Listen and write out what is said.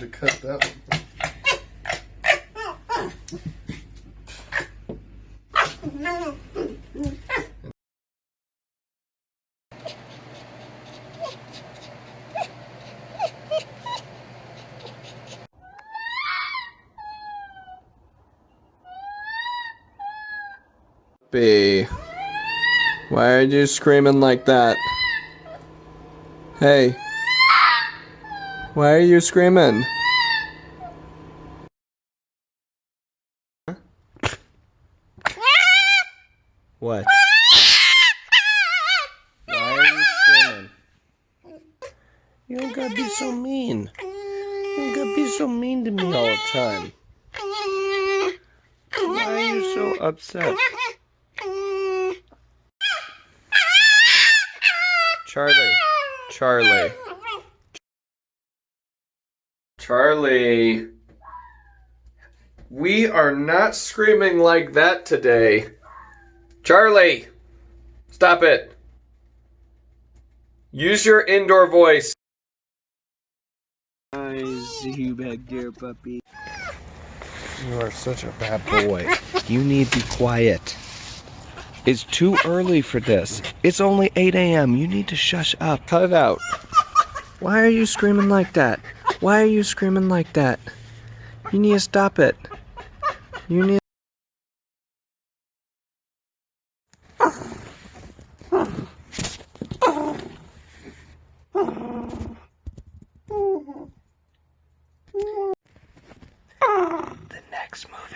to cut that one. B, why are you screaming like that? Hey, why are you screaming? What? Why are you screaming? You don't gotta be so mean. You don't gotta be so mean to me all the time. Why are you so upset? Charlie, we are not screaming like that today. Charlie, stop it. Use your indoor voice. I see you back there, puppy. You are such a bad boy. You need to be quiet. It's too early for this. It's only 8 a.m. You need to shush up. Cut it out. Why are you screaming like that? Why are you screaming like that? You need to stop it. You need. The next movie